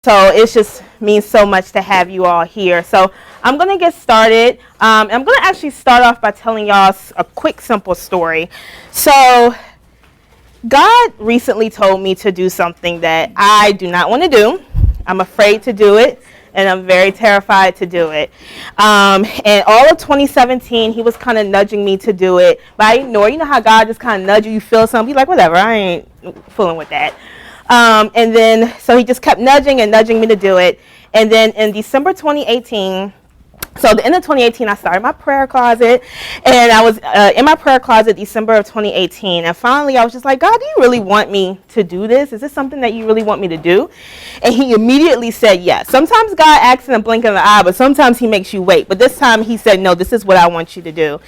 So it just means so much to have you all here. So I'm going to get started. I'm going to actually start off by telling y'all a quick, simple story. So God recently told me to do something that I do not want to do. I'm afraid to do it, and I'm very terrified to do it. And all of 2017, he was kind of nudging me to do it, but I ignored. You know how God just kind of nudges you, feel something, you're like, whatever, I ain't fooling with that. And then, so he just kept nudging and nudging me to do it. And then in December 2018, so the end of 2018, I started my prayer closet. And I was in my prayer closet December of 2018. And finally, I was just like, God, do you really want me to do this? Is this something that you really want me to do? And he immediately said yes. Sometimes God acts in a blink of an eye, but sometimes he makes you wait. But this time he said, no, this is what I want you to do.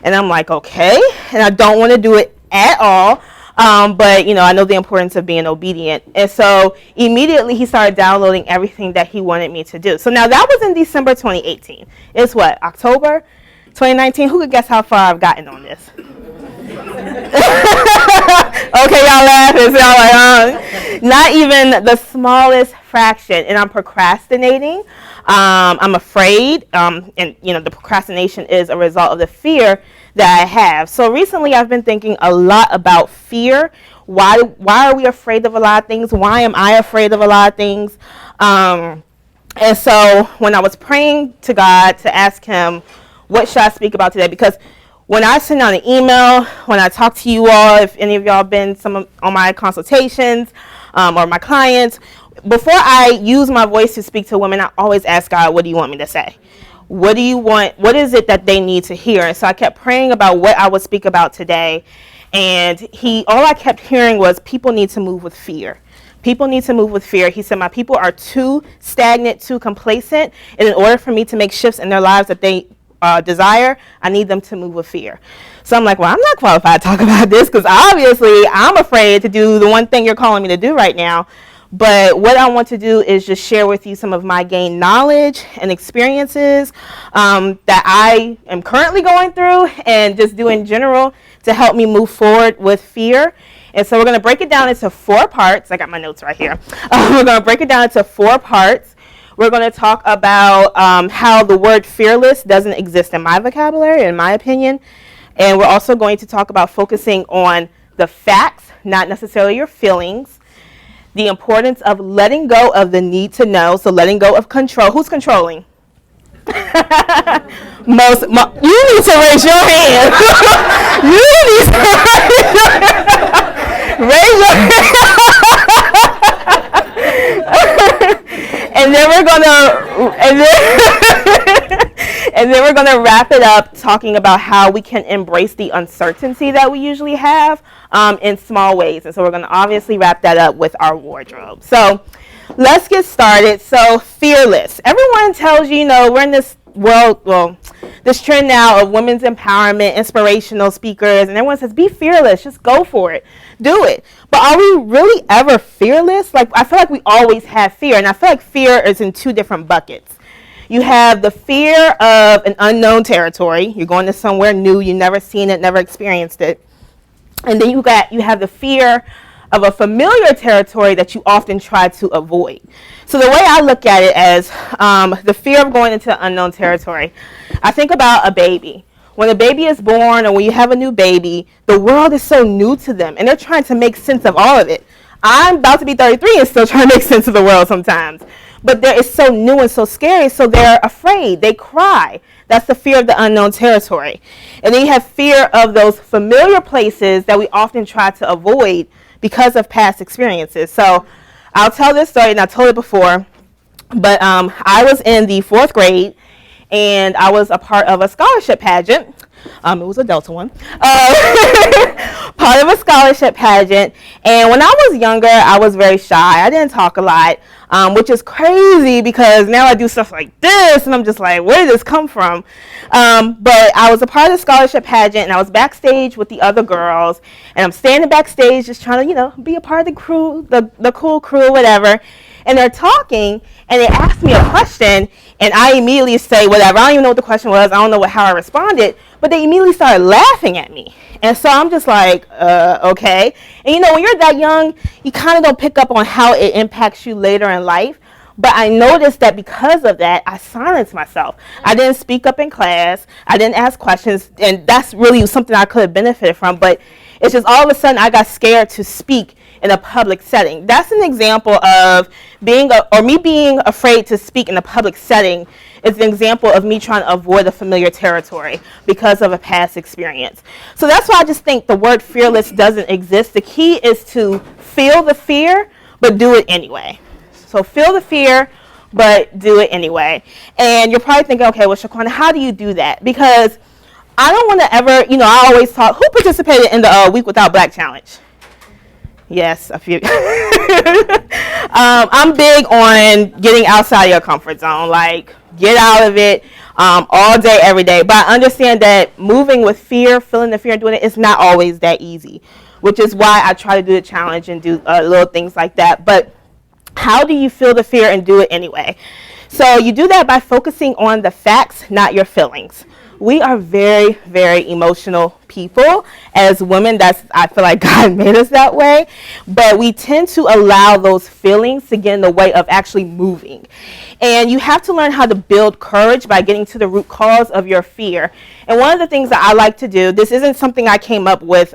And I'm like, okay. And I don't want to do it at all. But, you know, I know the importance of being obedient. And so immediately he started downloading everything that he wanted me to do. So now that was in December 2018. It's what, October 2019? Who could guess how far I've gotten on this? Okay, y'all laughing. So y'all like, not even the smallest fraction. And I'm procrastinating. I'm afraid. And, you know, the procrastination is a result of the fear that I have. So recently I've been thinking a lot about fear. Why are we afraid of a lot of things? Why am I afraid of a lot of things? And so when I was praying to God to ask him, what should I speak about today? Because when I send out an email, when I talk to you all, if any of y'all been on my consultations or my clients, before I use my voice to speak to women, I always ask God, what do you want me to say? What do you want? What is it that they need to hear? And so I kept praying about what I would speak about today. And all I kept hearing was people need to move with fear. People need to move with fear. He said, my people are too stagnant, too complacent. And in order for me to make shifts in their lives that they desire, I need them to move with fear. So I'm like, well, I'm not qualified to talk about this because obviously I'm afraid to do the one thing you're calling me to do right now. But what I want to do is just share with you some of my gained knowledge and experiences that I am currently going through and just do in general to help me move forward with fear. And so we're going to break it down into 4 parts. I got my notes right here. We're going to break it down into 4 parts. We're going to talk about how the word fearless doesn't exist in my vocabulary, in my opinion. And we're also going to talk about focusing on the facts, not necessarily your feelings. The importance of letting go of the need to know, so letting go of control. Who's controlling? You need to raise your hand. You need to raise your hand. And then we're gonna wrap it up talking about how we can embrace the uncertainty that we usually have in small ways. And so we're gonna obviously wrap that up with our wardrobe. So let's get started. So fearless. Everyone tells you, you know, we're in this world, well, this trend now of women's empowerment, inspirational speakers, and everyone says, be fearless, just go for it, do it. But are we really ever fearless? Like, I feel like we always have fear, and I feel like fear is in 2 different buckets. You have the fear of an unknown territory. You're going to somewhere new, you've never seen it, never experienced it. And then you have the fear of a familiar territory that you often try to avoid. So the way I look at it as the fear of going into unknown territory, I think about a baby. When a baby is born or when you have a new baby, the world is so new to them and they're trying to make sense of all of it. I'm about to be 33 and still trying to make sense of the world sometimes. But it's so new and so scary, so they're afraid. They cry. That's the fear of the unknown territory. And then you have fear of those familiar places that we often try to avoid because of past experiences. So I'll tell this story, and I told it before, but I was in the 4th grade, and I was a part of a scholarship pageant. It was a Delta one. Part of a scholarship pageant. And when I was younger, I was very shy. I didn't talk a lot, which is crazy because now I do stuff like this, and I'm just like, where did this come from? But I was a part of the scholarship pageant, and I was backstage with the other girls, and I'm standing backstage just trying to, you know, be a part of the crew, the cool crew, whatever. And they're talking, and they asked me a question, and I immediately say whatever. I don't even know what the question was. I don't know how I responded, but they immediately started laughing at me. And so I'm just like, okay. And you know, when you're that young, you kind of don't pick up on how it impacts you later in life. But I noticed that because of that, I silenced myself. I didn't speak up in class. I didn't ask questions. And that's really something I could have benefited from. But it's just all of a sudden I got scared to speak in a public setting. That's an example of me being afraid to speak in a public setting is an example of me trying to avoid a familiar territory because of a past experience. So that's why I just think the word fearless doesn't exist. The key is to feel the fear, but do it anyway. So feel the fear, but do it anyway. And you're probably thinking, okay, well, Shaquanna, how do you do that? Because I don't want to ever, I always talk, who participated in the Week Without Black Challenge? Yes, a few. I'm big on getting outside your comfort zone, like get out of it all day, every day. But I understand that moving with fear, feeling the fear and doing it is not always that easy, which is why I try to do the challenge and do little things like that. But how do you feel the fear and do it anyway? So you do that by focusing on the facts, not your feelings. We are very, very emotional people. As women, I feel like God made us that way. But we tend to allow those feelings to get in the way of actually moving. And you have to learn how to build courage by getting to the root cause of your fear. And one of the things that I like to do, this isn't something I came up with,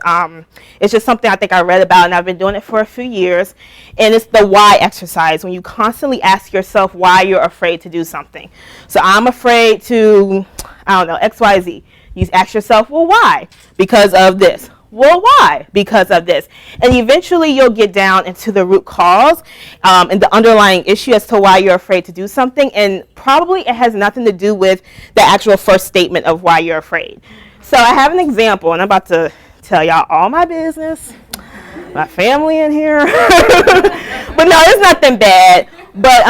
it's just something I think I read about, and I've been doing it for a few years. And it's the why exercise, when you constantly ask yourself why you're afraid to do something. So I'm afraid to, XYZ. You ask yourself, well, why? Because of this. Well, why? Because of this. And eventually you'll get down into the root cause and the underlying issue as to why you're afraid to do something. And probably it has nothing to do with the actual first statement of why you're afraid. So I have an example, and I'm about to tell y'all all my business, my family in here. But no, it's nothing bad. But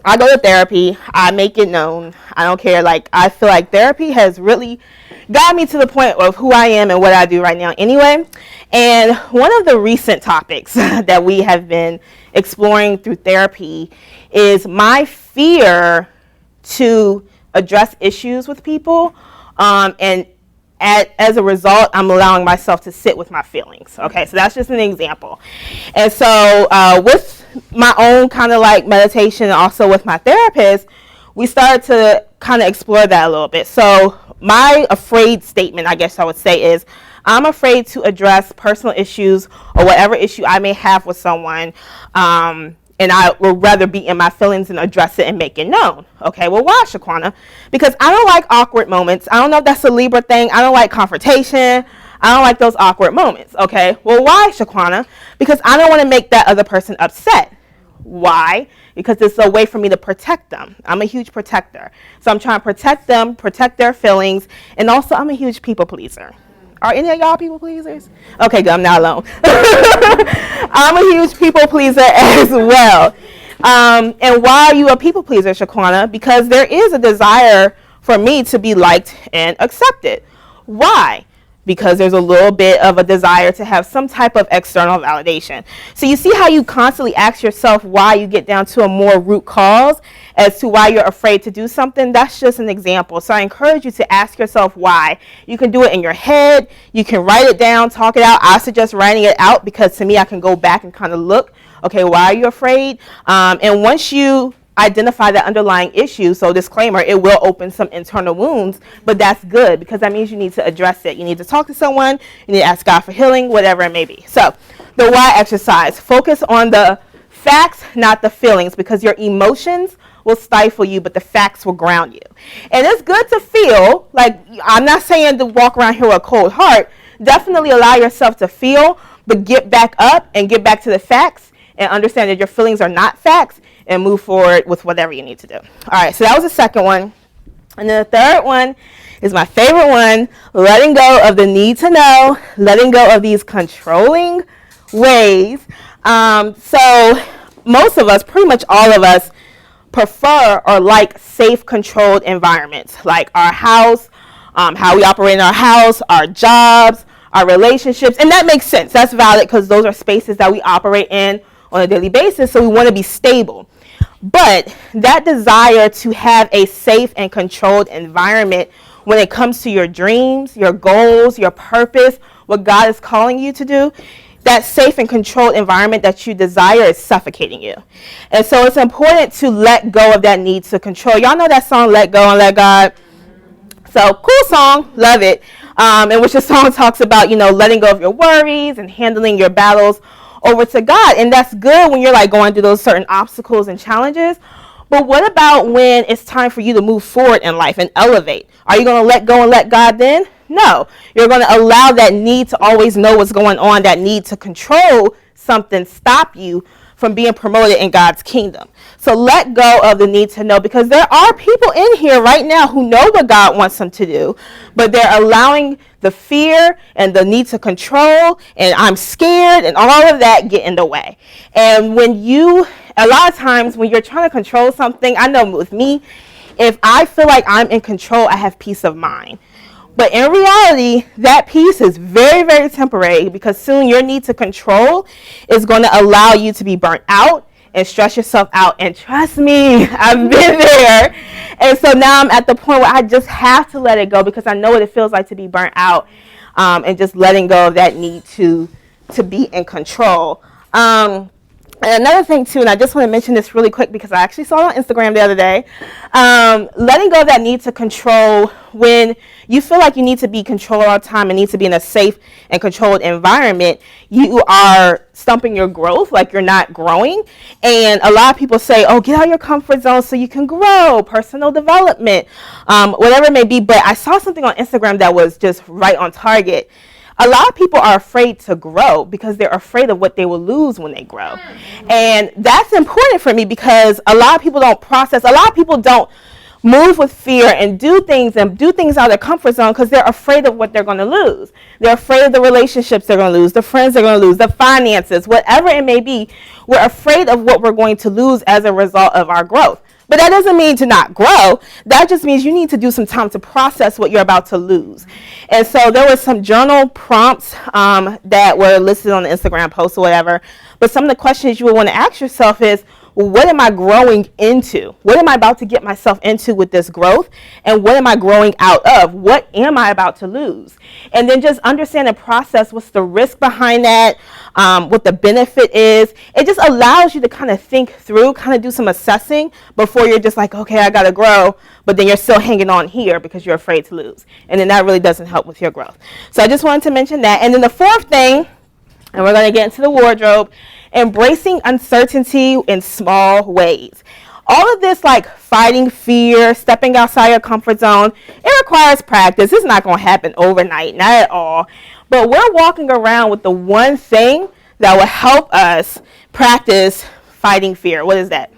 I go to therapy. I make it known. I don't care. I feel like therapy has really got me to the point of who I am and what I do right now anyway. And one of the recent topics that we have been exploring through therapy is my fear to address issues with people. And as a result, I'm allowing myself to sit with my feelings. Okay, so that's just an example. And so with my own kind of meditation and also with my therapist, we started to kind of explore that a little bit. So my afraid statement, I guess I would say, is I'm afraid to address personal issues or whatever issue I may have with someone, and I would rather be in my feelings and address it and make it known. Okay, well, why, Shaquanna? Because I don't like awkward moments. I don't know if that's a Libra thing. I don't like confrontation. I don't like those awkward moments. Okay, well, why, Shaquanna? Because I don't want to make that other person upset. Why? Because it's a way for me to protect them. I'm a huge protector. So I'm trying to protect them, protect their feelings, and also I'm a huge people pleaser. Are any of y'all people pleasers? Okay, good, I'm not alone. I'm a huge people pleaser as well. And why are you a people pleaser, Shaquanna? Because there is a desire for me to be liked and accepted. Why? Because there's a little bit of a desire to have some type of external validation. So you see how you constantly ask yourself why, you get down to a more root cause as to why you're afraid to do something. That's just an example. So I encourage you to ask yourself why. You can do it in your head. You can write it down, talk it out. I suggest writing it out because to me, I can go back and kind of look, okay, why are you afraid? And once you identify that underlying issue, so disclaimer, it will open some internal wounds, but that's good because that means you need to address it. You need to talk to someone, you need to ask God for healing, whatever it may be. So the why exercise, focus on the facts, not the feelings, because your emotions will stifle you, but the facts will ground you. And it's good to feel, I'm not saying to walk around here with a cold heart, definitely allow yourself to feel, but get back up and get back to the facts and understand that your feelings are not facts, and move forward with whatever you need to do. All right, so that was the second one. And then the third one is my favorite one, letting go of the need to know, letting go of these controlling ways. So most of us, pretty much all of us, prefer or like safe, controlled environments, like our house, how we operate in our house, our jobs, our relationships. And that makes sense. That's valid because those are spaces that we operate in on a daily basis, so we want to be stable. But that desire to have a safe and controlled environment when it comes to your dreams, your goals, your purpose, what God is calling you to do, that safe and controlled environment that you desire is suffocating you. And so it's important to let go of that need to control. Y'all know that song, Let Go and Let God? So cool song, love it. In which the song talks about, letting go of your worries and handling your battles over to God. And that's good when you're like going through those certain obstacles and challenges. But what about when it's time for you to move forward in life and elevate? Are you going to let go and let God then? No. You're going to allow that need to always know what's going on, that need to control something, stop you from being promoted in God's kingdom. So let go of the need to know, because there are people in here right now who know what God wants them to do, but they're allowing the fear and the need to control and I'm scared and all of that get in the way. And a lot of times when you're trying to control something, I know with me, if I feel like I'm in control, I have peace of mind. But in reality, that peace is very, very temporary, because soon your need to control is going to allow you to be burnt out and stress yourself out. And trust me, I've been there. And so now I'm at the point where I just have to let it go, because I know what it feels like to be burnt out, and just letting go of that need to be in control. And another thing, too, and I just want to mention this really quick because I actually saw it on Instagram the other day, letting go of that need to control when you feel like you need to be controlled all the time and need to be in a safe and controlled environment, you are stumping your growth, like you're not growing. And a lot of people say, oh, get out of your comfort zone so you can grow, personal development, whatever it may be. But I saw something on Instagram that was just right on target. A lot of people are afraid to grow because they're afraid of what they will lose when they grow. And that's important for me, because a lot of people don't process. A lot of people don't move with fear and do things out of their comfort zone because they're afraid of what they're going to lose. They're afraid of the relationships they're going to lose, the friends they're going to lose, the finances, whatever it may be. We're afraid of what we're going to lose as a result of our growth. But that doesn't mean to not grow. That just means you need to do some time to process what you're about to lose. And so there were some journal prompts that were listed on the Instagram post or whatever. But some of the questions you would want to ask yourself is, what am I growing into? What am I about to get myself into with this growth? And what am I growing out of? What am I about to lose? And then just understand and process what's the risk behind that, what the benefit is. It just allows you to kind of think through, kind of do some assessing before you're just like, okay, I got to grow, but then you're still hanging on here because you're afraid to lose. And then that really doesn't help with your growth. So I just wanted to mention that. And then the fourth thing, and we're going to get into the wardrobe, embracing uncertainty in small ways. All of this, like fighting fear, stepping outside your comfort zone, it requires practice. It's not going to happen overnight, not at all. But we're walking around with the one thing that will help us practice fighting fear. What is that?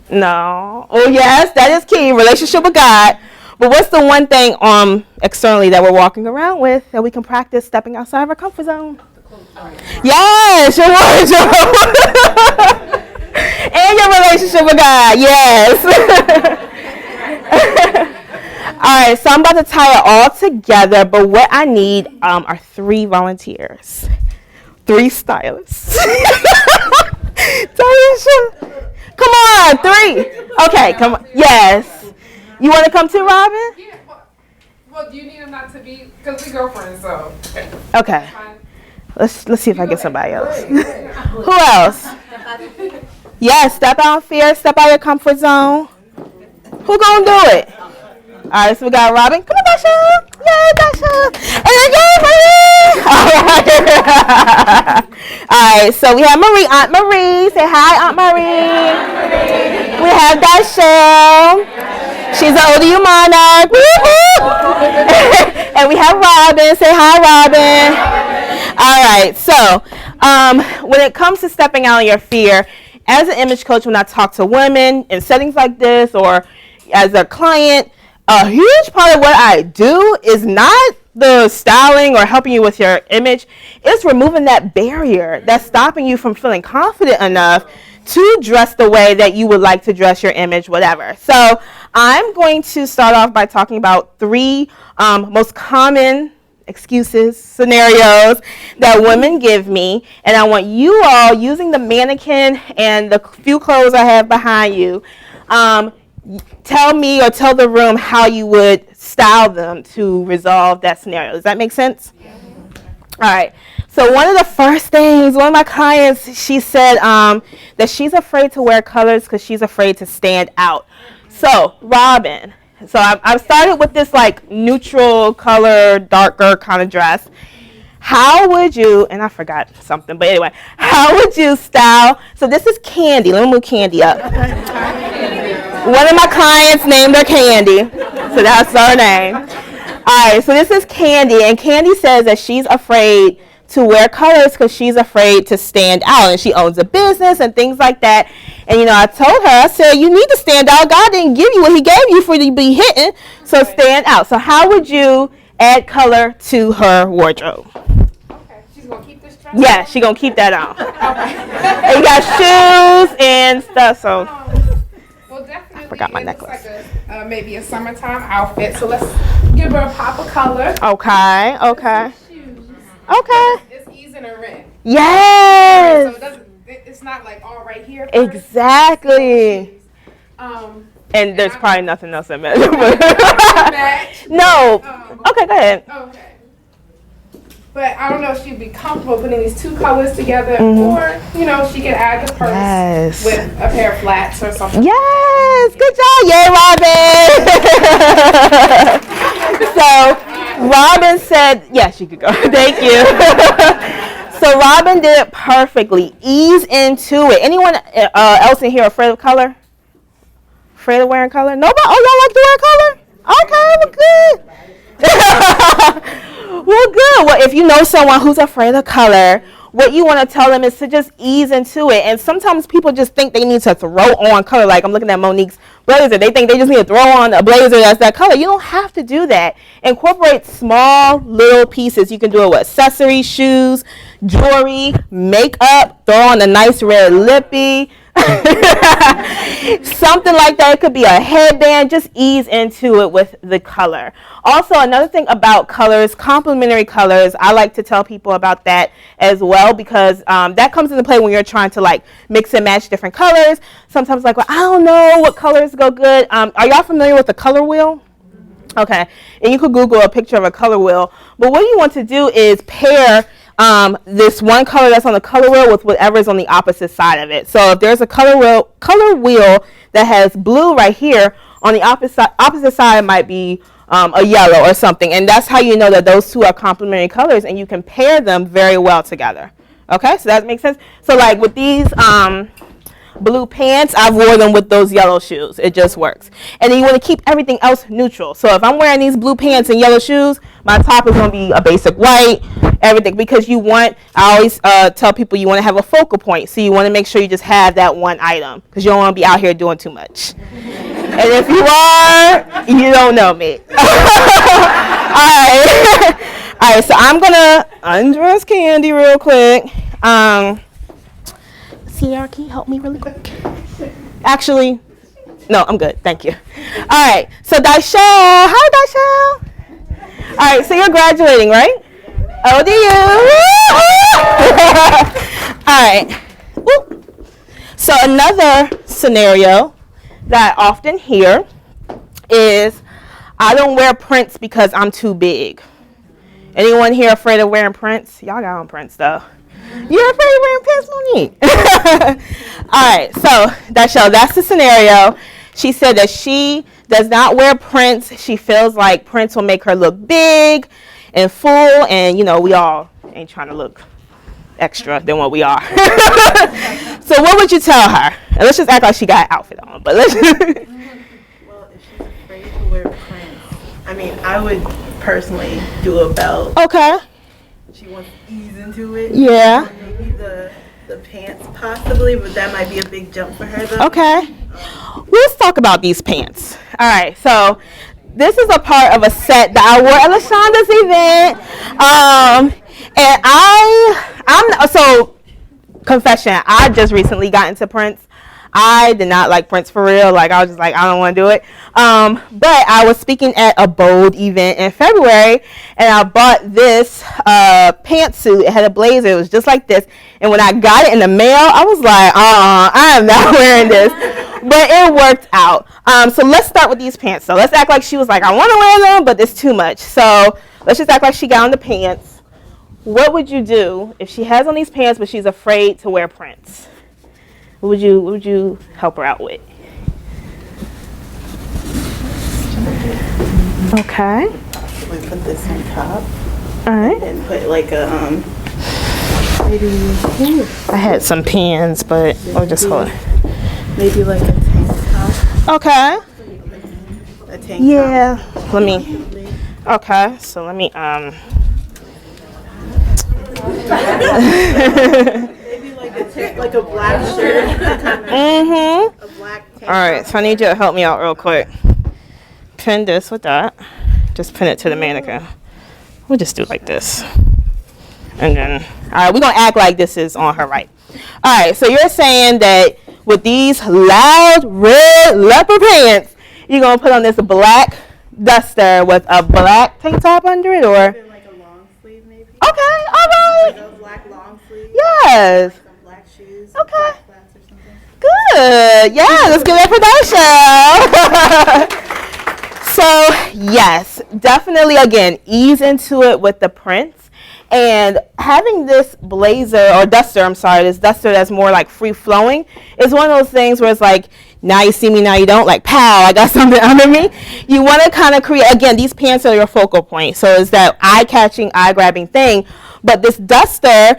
No. Oh, yes, that is key. Relationship with God. But what's the one thing externally that we're walking around with that we can practice stepping outside of our comfort zone? Yes, your wardrobe. And your relationship with God. Yes. All right, so I'm about to tie it all together, but what I need are 3 volunteers, 3 stylists. Come on, 3. Okay, come on. Yes. You want to come too, Robin? Yeah. Well, do you need them not to be? Because we girlfriends, so. Okay. Let's see if I get somebody else. Who else? Yes, step out of fear, step out of your comfort zone. Who gonna do it? All right, so we got Robin. Come on, Dasha. Yay, Dasha. And then yay, Marie. All right, so we have Marie, Aunt Marie. Say hi, Aunt Marie. We have Dasha. She's an ODU monarch. And we have Robin. Say hi, Robin. All right, so when it comes to stepping out on your fear, as an image coach, when I talk to women in settings like this or as a client, a huge part of what I do is not the styling or helping you with your image. It's removing that barrier that's stopping you from feeling confident enough to dress the way that you would like to dress your image, whatever. So I'm going to start off by talking about 3 most common excuses, scenarios that women give me, and I want you all, using the mannequin and the few clothes I have behind you, tell me or tell the room how you would style them to resolve that scenario. Does that make sense? Yeah. All right. So one of the first things, one of my clients, she said that she's afraid to wear colors because she's afraid to stand out. So Robin, so I've started with this like neutral color, darker kind of dress. How would you, and I forgot something, but anyway, how would you style, so this is Candy. Let me move Candy up. One of my clients named her Candy, so that's her name. All right, so this is Candy, and Candy says that she's afraid to wear colors because she's afraid to stand out, and she owns a business and things like that. And I told her, I said, you need to stand out. God didn't give you what he gave you for you to be hitting, so stand out. So how would you add color to her wardrobe? Okay, she's gonna keep this dress. Yeah, she's gonna keep that on. And you got shoes and stuff, so. Well, definitely. I forgot my it necklace. looks like maybe a summertime outfit. So let's give her a pop of color. Okay. Shoes. Okay. It's easing her in. Yes. So it's not like all right here. Exactly. And there's probably nothing else that matters. match. No. Okay, go ahead. Okay. But I don't know if she'd be comfortable putting these two colors together, or she could add the purse with a pair of flats or something. Yes. Good job. Yay, Robin. So Robin said, yes, you could go. Thank you. So Robin did it perfectly. Ease into it. Anyone else in here afraid of color? Afraid of wearing color? Nobody? Oh, y'all like to wear color? Okay, well, good. Well, good. Well, if you know someone who's afraid of color, what you want to tell them is to just ease into it. And sometimes people just think they need to throw on color. Like I'm looking at Monique's blazer. They think they just need to throw on a blazer that's that color. You don't have to do that. Incorporate small little pieces. You can do it with accessories, shoes, jewelry, makeup. Throw on a nice red lippy. Something like that. It could be a headband. Just ease into it with the color. Also, another thing about colors, complementary colors, I like to tell people about that as well, because that comes into play when you're trying to like mix and match different colors. Sometimes like, well, I don't know what colors go good. Are y'all familiar with the color wheel? Okay, and you could Google a picture of a color wheel. But what you want to do is pair this one color that's on the color wheel with whatever is on the opposite side of it. So if there's a color wheel that has blue right here, on the opposite side might be a yellow or something. And that's how you know that those two are complementary colors, and you can pair them very well together. Okay, so that makes sense. So like with these blue pants, I wore them with those yellow shoes. It just works. And then you want to keep everything else neutral. So if I'm wearing these blue pants and yellow shoes, my top is going to be a basic white, everything, because you want, I always tell people you want to have a focal point. So you want to make sure you just have that one item, because you don't want to be out here doing too much. And if you are, you don't know me. All right, so I'm going to undress Candy real quick. Sierra, can you help me really quick? Actually, no, I'm good. Thank you. All right, so Daishelle. Hi, Daishelle. All right, so you're graduating, right? Oh, do you? All right. Woo. So another scenario that I often hear is, I don't wear prints because I'm too big. Anyone here afraid of wearing prints? Y'all got on prints, though. You're afraid of wearing pants, Monique? All right, so that's the scenario. She said that she does not wear prints. She feels like prints will make her look big and full, and we all ain't trying to look extra than what we are. So what would you tell her? And let's just act like she got an outfit on. But let's. Well, if she's afraid to wear prints, I would personally do a belt. Okay. She wants to ease into it. Yeah. Maybe the pants possibly, but that might be a big jump for her though. Okay. Let's talk about these pants. All right. So this is a part of a set that I wore at LaShonda's event. And so confession, I just recently got into prints. I did not like prints for real. Like, I was just like, I don't want to do it. But I was speaking at a Bold event in February, and I bought this pantsuit. It had a blazer. It was just like this. And when I got it in the mail, I was like, I am not wearing this. But it worked out. So let's start with these pants. So let's act like she was like, I want to wear them, but it's too much. So let's just act like she got on the pants. what would you do if she has on these pants but she's afraid to wear prints? What would you help her out with? Okay. We put this on top. All right. And put like a maybe. I had some pins, but I'll just hold it. Maybe like a tank top. Okay. A tank Yeah. Let me. Okay. So let me Maybe like a black shirt. Mm-hmm. A black tank All right. So I need you to help me out real quick. Pin this with that. Just pin it to the mannequin. We'll just do it like this. And then, all right, we're going to act like this is on her right. All right, so you're saying that with these loud red leopard pants, you're going to put on this black duster with a black tank top under it, or? Like a long sleeve maybe. Okay, all right. Like a black long sleeve. Yes. Some black shoes. Okay. Black flats or something. Good. Yeah, let's get that production. So, yes, definitely, again, ease into it with the prints. And having this blazer, or duster, I'm sorry, this duster that's more like free-flowing is one of those things where it's like, now you see me, now you don't, like, pow, I got something under me. You want to kind of create, again, these pants are your focal point. So it's that eye-catching, eye-grabbing thing. But this duster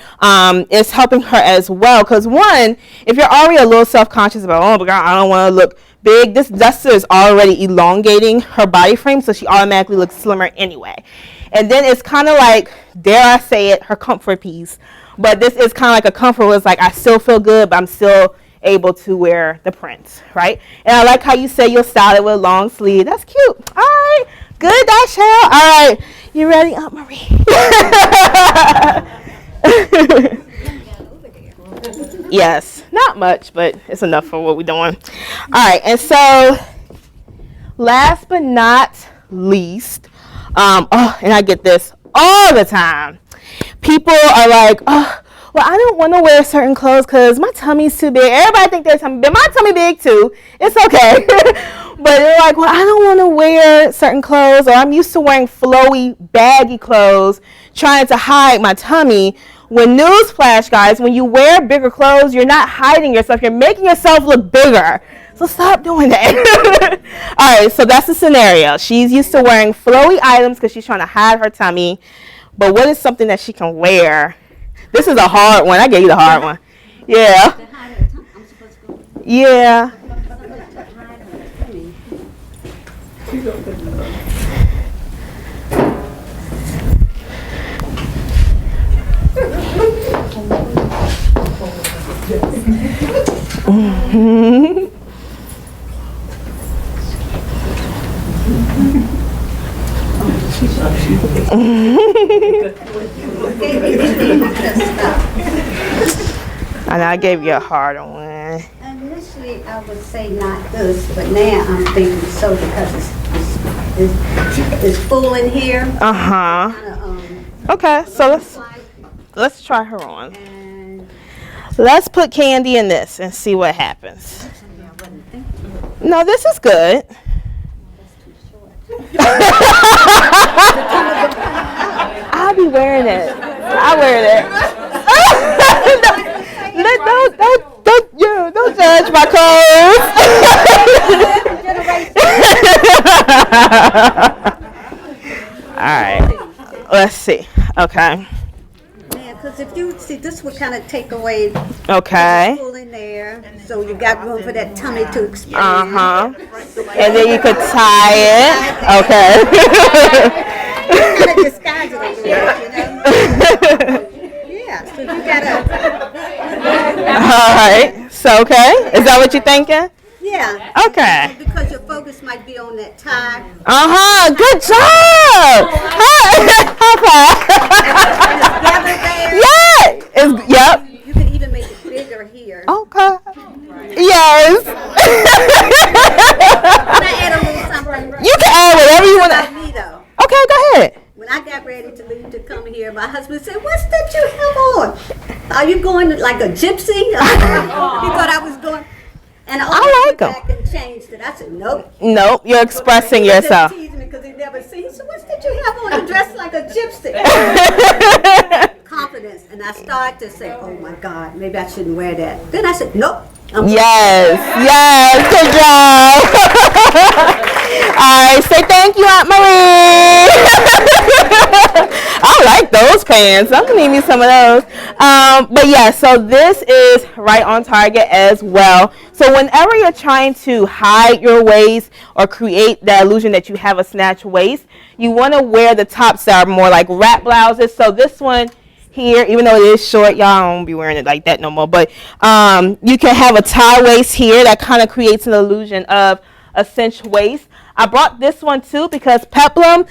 is helping her as well. Because one, if you're already a little self-conscious about, oh my God, I don't want to look big, this duster is already elongating her body frame, so she automatically looks slimmer anyway. And then it's kind of like, dare I say it, her comfort piece. But this is kind of like a comfort where it's like, I still feel good, but I'm still able to wear the prints, right? And I like how you say you'll style it with a long sleeve. That's cute. All right. Good, Dashiell. All right. You ready, Aunt Marie? Yes. Not much, but it's enough for what we're doing. All right. And so, last but not least, and I get this all the time. People are like, oh, well, I don't want to wear certain clothes because my tummy's too big. Everybody think their tummy big. My tummy big too. It's okay. But they're like, well, I don't want to wear certain clothes, or I'm used to wearing flowy, baggy clothes, trying to hide my tummy. When newsflash, guys, when you wear bigger clothes, you're not hiding yourself. You're making yourself look bigger. So stop doing that. All right, so that's the scenario. She's used to wearing flowy items because she's trying to hide her tummy. But what is something that she can wear? This is a hard one. I gave you the hard one. Yeah. Yeah. And I gave you a harder one. Initially, I would say not this, but now I'm thinking so because it's full in here. Uh-huh. Okay, so let's try her on. Let's put Candy in this and see what happens. No, this is good. I'll be wearing it. I'll wear it. Don't judge my clothes. All right. Let's see. Okay. Yeah, because if you see, this would kind of take away. Okay. Full in there, so you got room for that tummy to expand. Uh-huh. And then you could tie it. Okay. Kind of disguise it a little bit, you know? Yeah, so you gotta. All right. So, okay. Is that what you're thinking? Yeah. Okay. Because your focus might be on that tie. Uh-huh. Good job. High five. Yeah. Yep. You can even make it bigger here. Okay. Yes. Can I add a little something? You can add whatever you want About to. me though. Okay, go ahead. When I got ready to leave to come here, my husband said, "What's that you have on? Are you going like a gypsy?" He thought I was going. And I like went back and changed it. I said, "Nope." Nope, you're expressing yourself. He teased me because he never seen. He said, "What's that you have on? You dressed like a gypsy." confidence, and I started to say, oh my God, maybe I shouldn't wear that. Then I said, nope. Yes, good job. All right, say thank you, Aunt Marie. I like those pants. I'm gonna need me some of those. But yeah, so this is right on target as well. So whenever you're trying to hide your waist or create the illusion that you have a snatched waist, you want to wear the tops that are more like wrap blouses. So this one here, even though it is short, y'all don't be wearing it like that no more, but you can have a tie waist here that kind of creates an illusion of a cinched waist. I brought this one too because peplum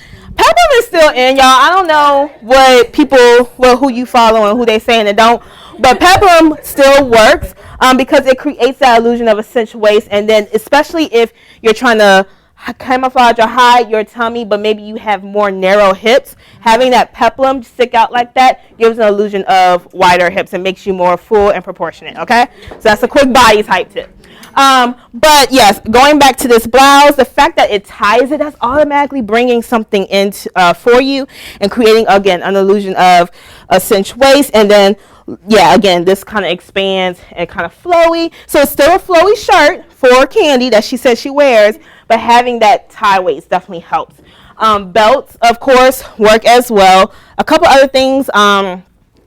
is still in, y'all. I don't know what people, who you follow and who they saying it don't, but peplum still works because it creates that illusion of a cinched waist. And then especially if you're trying to camouflage or hide your tummy, but maybe you have more narrow hips, having that peplum stick out like that gives an illusion of wider hips and makes you more full and proportionate. Okay, so that's a quick body type tip. But yes, going back to this blouse, the fact that it ties it, that's automatically bringing something in for you and creating, again, an illusion of a cinched waist. And then, yeah, again, this kind of expands and kind of flowy. So it's still a flowy shirt for Candy that she says she wears, but having that tie waist definitely helps. Belts, of course, work as well. A couple other things. I'm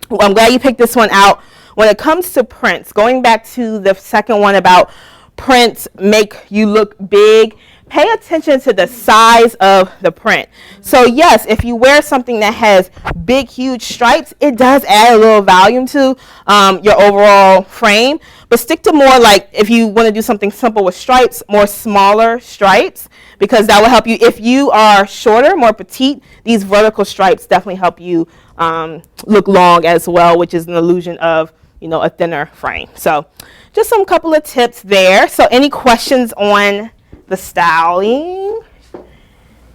glad you picked this one out. When it comes to prints, going back to the second one about prints make you look big, pay attention to the size of the print. So yes, if you wear something that has big, huge stripes, it does add a little volume to your overall frame. But stick to more like, if you want to do something simple with stripes, more smaller stripes, because that will help you. If you are shorter, more petite, these vertical stripes definitely help you look long as well, which is an illusion of, you know, a thinner frame. So just some couple of tips there. So any questions on the styling?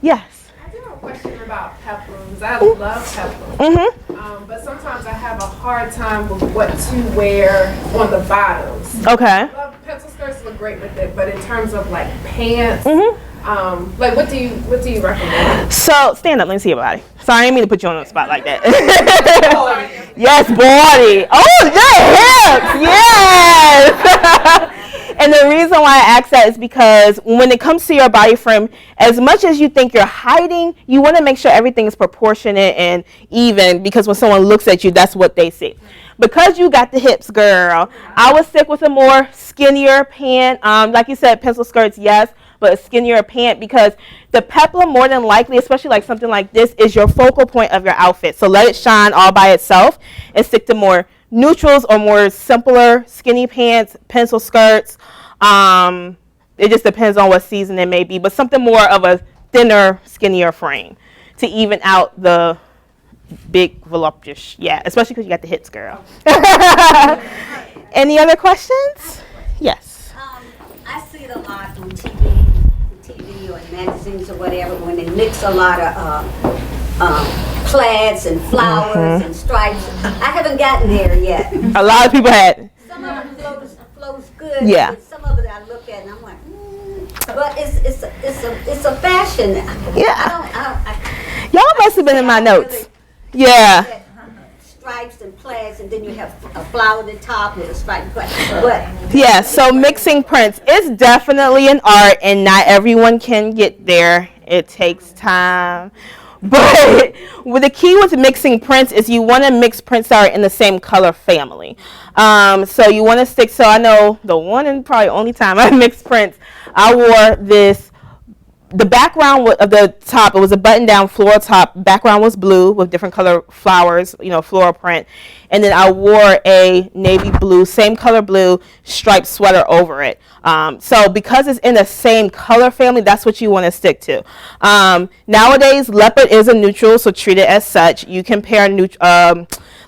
Yes. I do have a question about peplums. I love peplums. But sometimes I have a hard time with what to wear on the bottoms. Okay. I love pencil skirts look great with it, but in terms of like pants, like what do you recommend? So stand up, let me see your body. Sorry, I didn't mean to put you on the spot like that. Yes, body. Oh, the hips. Yes. And the reason why I ask that is because when it comes to your body frame, as much as you think you're hiding, you want to make sure everything is proportionate and even, because when someone looks at you, that's what they see. Because you got the hips, girl, I would stick with a more skinnier pant. Like you said, pencil skirts, yes, but a skinnier pant, because the peplum, more than likely, especially like something like this, is your focal point of your outfit. So let it shine all by itself and stick to more neutrals or more simpler skinny pants, pencil skirts. It just depends on what season it may be, but something more of a thinner, skinnier frame to even out the big voluptuous. Yeah, especially because you got the hits, girl. Any other questions? Yes. I see it a lot on TV or magazines or whatever when they mix a lot of plaids and flowers and stripes. I haven't gotten there yet. A lot of people had. Some of it flows good. Yeah. But some of it I look at and I'm like, but it's a fashion. Yeah. Y'all must have been in my notes. Yeah. Stripes and plaids, and then you have a flower at the top with a stripe. But yeah, so mixing prints is definitely an art, and not everyone can get there. It takes time. But the key with mixing prints is you want to mix prints that are in the same color family. So you want to stick, so I know the one and probably only time I mixed prints, I wore this, the background of the top, it was a button-down floral top. Background was blue with different color flowers, you know, floral print. And then I wore a navy blue, same color blue, striped sweater over it. So because it's in the same color family, that's what you want to stick to. Nowadays, leopard is a neutral, so treat it as such. You can pair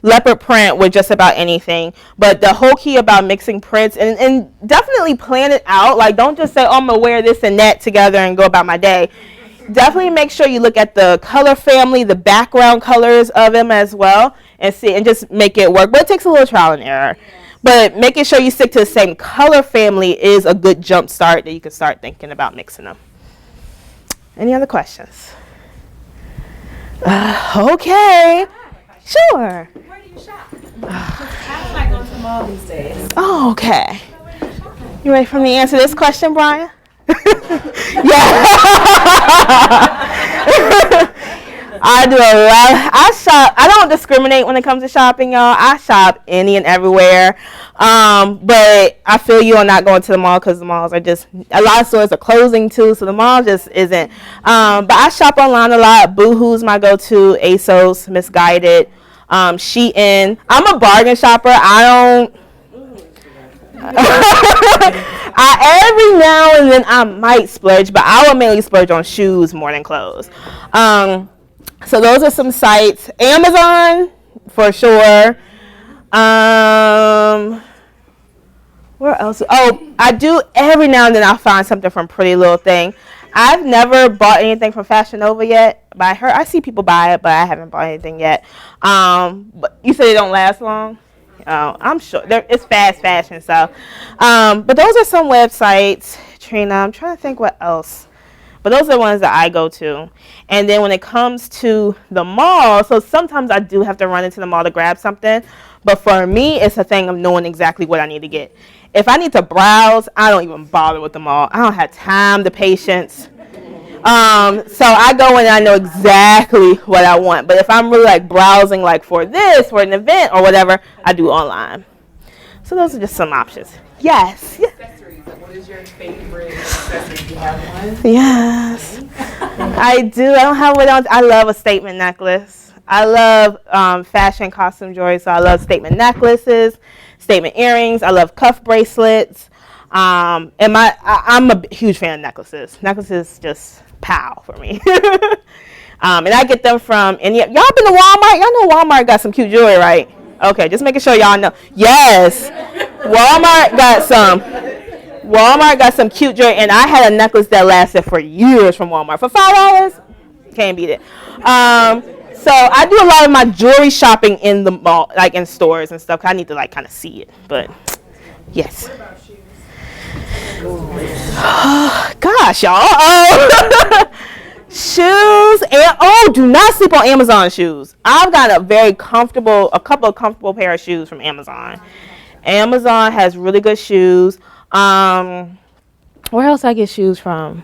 leopard print with just about anything. But the whole key about mixing prints, and definitely plan it out. Like, don't just say, oh, I'm going to wear this and that together and go about my day. Definitely make sure you look at the color family, the background colors of them as well, and see, and just make it work. But it takes a little trial and error. But making sure you stick to the same color family is a good jump start that you can start thinking about mixing them. Any other questions? Okay. Sure. Where do you I like going to the mall these days. Oh, okay. You ready for me to answer this question, Brian? Yeah. I do a lot. I shop. I don't discriminate when it comes to shopping, y'all. I shop any and everywhere. But I feel you on not going to the mall because the malls are just, a lot of stores are closing too, so the mall just isn't. But I shop online a lot. Boohoo's my go-to. ASOS, Misguided, Shein. I'm a bargain shopper. Every now and then I might splurge, but I will mainly splurge on shoes more than clothes. So those are some sites. Amazon, for sure. Where else? Oh, I do every now and then I'll find something from Pretty Little Thing. I've never bought anything from Fashion Nova yet. But I see people buy it, but I haven't bought anything yet. But you said they don't last long? I'm sure it's fast fashion, so. But those are some websites, Trina. I'm trying to think what else. But those are the ones that I go to. And then when it comes to the mall, so sometimes I do have to run into the mall to grab something. But for me, it's a thing of knowing exactly what I need to get. If I need to browse, I don't even bother with the mall. I don't have time, the patience. So I go in and I know exactly what I want. But if I'm really like browsing like for this, for an event or whatever, I do online. So those are just some options. Yes. Accessories. What is your favorite accessory? Do you have one? Yes. I do. I don't have one. I love a statement necklace. I love fashion costume jewelry. So I love statement necklaces, statement earrings. I love cuff bracelets. And I'm a huge fan of necklaces. Necklaces just pow for me. And I get them from, and y'all been to Walmart? Y'all know Walmart got some cute jewelry, right? Okay, just making sure y'all know. Yes, Walmart got some cute jewelry, and I had a necklace that lasted for years from Walmart for $5. Can't beat it. So I do a lot of my jewelry shopping in the mall, like in stores and stuff. 'Cause I need to like kind of see it, but yes. Gosh, y'all. Shoes and do not sleep on Amazon shoes. I've got a couple of comfortable pair of shoes from Amazon. Amazon has really good shoes. Where else I get shoes from?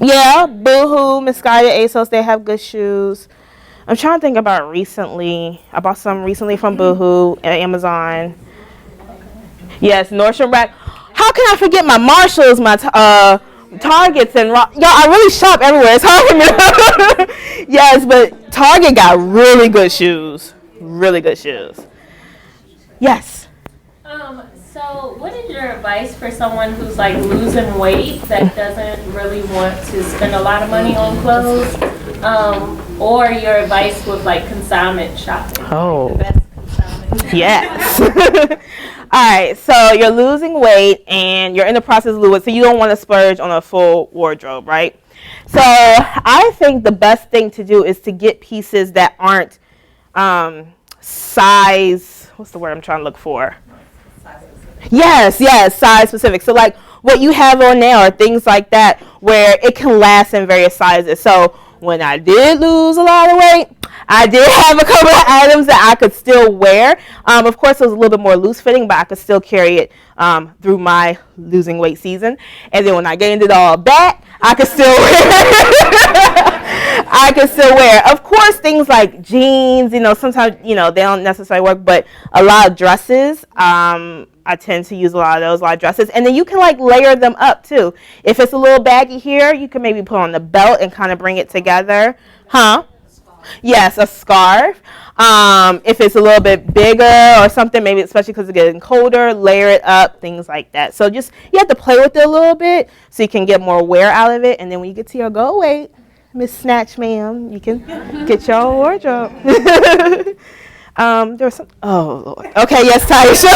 Yeah, Boohoo, Misguided, ASOS, they have good shoes. I'm trying to think about recently. I bought some recently from Boohoo and Amazon. Yes, Nordstrom Rack. How can I forget my Marshalls, my Targets, and y'all, I really shop everywhere. It's hard for me. Yes, but Target got really good shoes. Really good shoes. Yes. So what is your advice for someone who's like losing weight that doesn't really want to spend a lot of money on clothes? Or your advice with like consignment shopping? Oh. The best consignment. Yes. All right, so you're losing weight and you're in the process of losing weight, so you don't want to splurge on a full wardrobe, right? So I think the best thing to do is to get pieces that aren't size, what's the word I'm trying to look for? Yes, size specific. So like what you have on now are things like that where it can last in various sizes. So when I did lose a lot of weight, I did have a couple of items that I could still wear. Of course, it was a little bit more loose fitting, but I could still carry it through my losing weight season. And then when I gained it all back, I could still wear. I could still wear. Of course, things like jeans, sometimes, they don't necessarily work, but a lot of dresses, I tend to use a lot of dresses. And then you can like layer them up too. If it's a little baggy here, you can maybe put on the belt and kind of bring it together. Yes, a scarf. If it's a little bit bigger or something, maybe especially because it's getting colder, layer it up, things like that. So you have to play with it a little bit so you can get more wear out of it. And then when you get to your goal weight, Miss Snatch Ma'am, you can get your wardrobe. There was some. Oh Lord. Okay, yes, Taisha.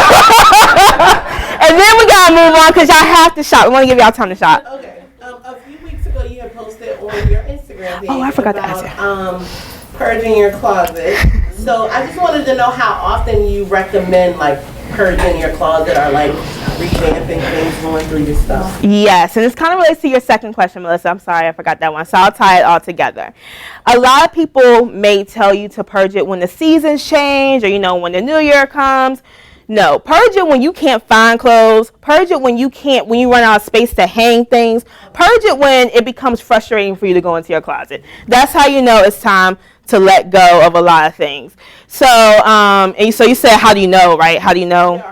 And then we gotta move on because y'all have to shop. We want to give y'all time to shop. Okay. A few weeks ago, you had posted on your Instagram page. Oh, I forgot to ask you. purging your closet. So I just wanted to know how often you recommend like purging your closet or like revamping things, going through your stuff. Yes, and it's kind of relates to your second question, Melissa. I'm sorry, I forgot that one. So I'll tie it all together. A lot of people may tell you to purge it when the seasons change or, when the new year comes. No, purge it when you can't find clothes. Purge it when you run out of space to hang things. Purge it when it becomes frustrating for you to go into your closet. That's how you know it's time to let go of a lot of things. So, so you said, how do you know, right? How do you know?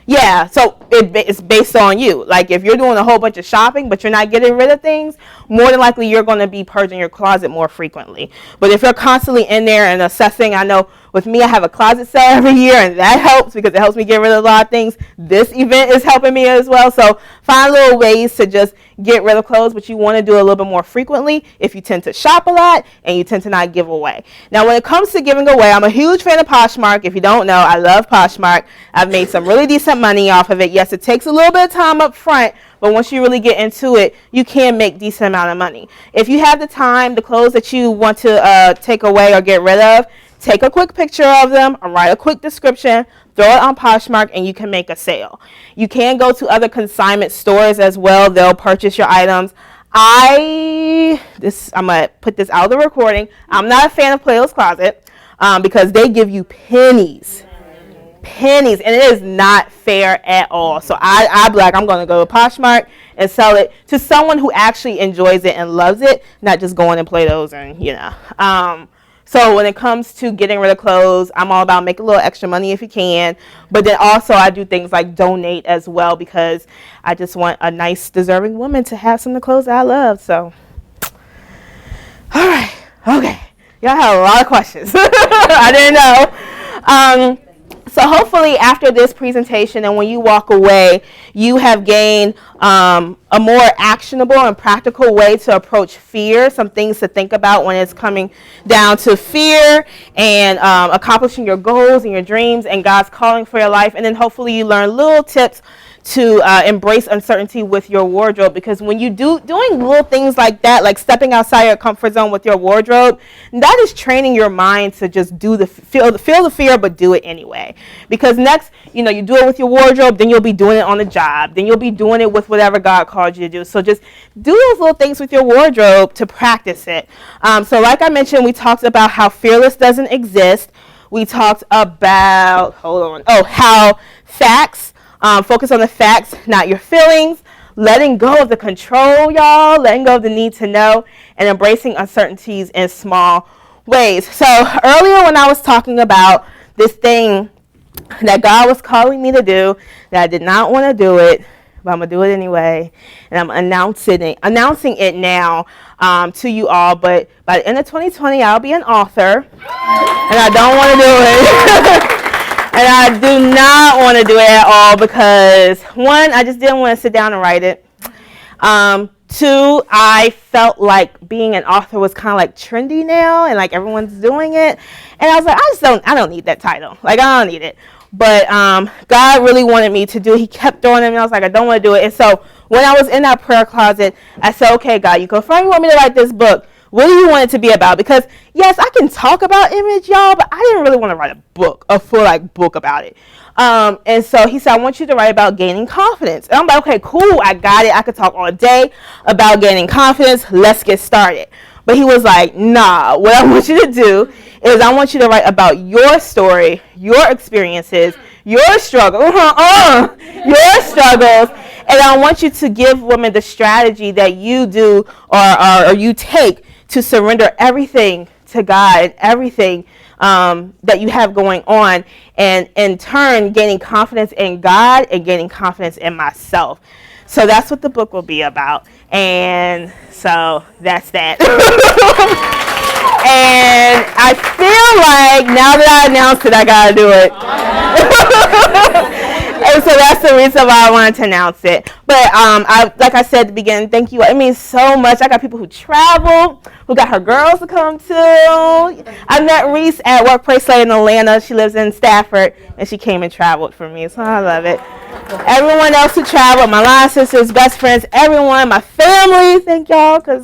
Yeah, so it's based on you. Like if you're doing a whole bunch of shopping, but you're not getting rid of things, more than likely you're going to be purging your closet more frequently. But if you're constantly in there and assessing, I know with me, I have a closet sale every year, and that helps because it helps me get rid of a lot of things. This event is helping me as well. So find little ways to just get rid of clothes, but you want to do it a little bit more frequently if you tend to shop a lot and you tend to not give away. Now, when it comes to giving away, I'm a huge fan of Poshmark. If you don't know, I love Poshmark. I've made some really decent money off of it. Yes, it takes a little bit of time up front, but once you really get into it, you can make decent amount of money. If you have the time, the clothes that you want to take away or get rid of, take a quick picture of them or write a quick description, throw it on Poshmark, and you can make a sale. You can go to other consignment stores as well. They'll purchase your items. I'm going to put this out of the recording. I'm not a fan of Plato's Closet because they give you pennies, and it is not fair at all. So I'm going to go to Poshmark and sell it to someone who actually enjoys it and loves it, not just going to Plato's and, So when it comes to getting rid of clothes, I'm all about making a little extra money if you can. But then also I do things like donate as well because I just want a nice, deserving woman to have some of the clothes that I love. So, all right. Okay. Y'all have a lot of questions. I didn't know. So hopefully after this presentation and when you walk away, you have gained a more actionable and practical way to approach fear, some things to think about when it's coming down to fear and accomplishing your goals and your dreams and God's calling for your life. And then hopefully you learn little tips to embrace uncertainty with your wardrobe, because when you doing little things like that, like stepping outside your comfort zone with your wardrobe, that is training your mind to just feel the fear but do it anyway. Because next, you do it with your wardrobe, then you'll be doing it on the job, then you'll be doing it with whatever God called you to do. So just do those little things with your wardrobe to practice it. So like I mentioned, we talked about how fearless doesn't exist. We talked about how facts. Focus on the facts, not your feelings. Letting go of the control, y'all. Letting go of the need to know. And embracing uncertainties in small ways. So earlier when I was talking about this thing that God was calling me to do, that I did not want to do it, but I'm going to do it anyway. And I'm announcing it now to you all. But by the end of 2020, I'll be an author. And I don't want to do it. And I do not want to do it at all because, one, I just didn't want to sit down and write it. Two, I felt like being an author was kind of like trendy now and like everyone's doing it. And I was like, I don't need that title. Like, I don't need it. But God really wanted me to do it. He kept throwing it, and I was like, I don't want to do it. And so when I was in that prayer closet, I said, okay, God, you confirm you want me to write this book. What do you want it to be about? Because, yes, I can talk about image, y'all, but I didn't really want to write a full book about it. And so he said, I want you to write about gaining confidence. And I'm like, okay, cool, I got it. I could talk all day about gaining confidence. Let's get started. But he was like, nah, what I want you to do is I want you to write about your story, your experiences, your struggles, your struggles. And I want you to give women the strategy that you do or you take to surrender everything to God and everything that you have going on, and in turn gaining confidence in God and gaining confidence in myself. So that's what the book will be about. And so that's that. And I feel like now that I announced it, I got to do it. And so that's the reason why I wanted to announce it. But like I said at the beginning, thank you. It means so much. I got people who travel, who got her girls to come too. I met Reese at Workplace Lady in Atlanta. She lives in Stafford, and she came and traveled for me. So I love it. Everyone else who traveled, my line sisters, best friends, everyone, my family, thank y'all, because